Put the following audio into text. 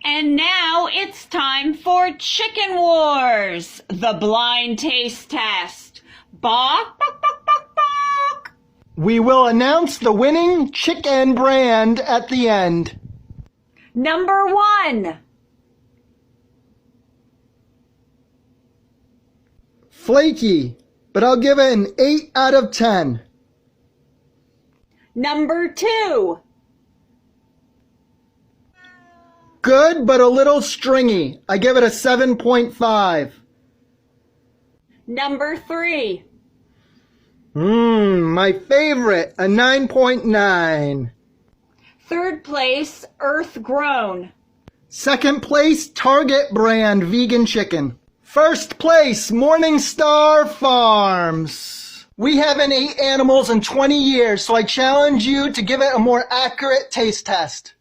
And now it's time for Chicken Wars, the blind taste test. Bok, bok, bok, bok, bok. We will announce the winning chicken brand at the end. Number 1. Flaky, but I'll give it an 8 out of 10. Number 2. Good, but a little stringy. I give it a 7.5. Number 3. My favorite, a 9.9. Third place, Earth Grown. Second place, Target brand vegan chicken. First place, Morningstar Farms. We haven't ate animals in 20 years, so I challenge you to give it a more accurate taste test.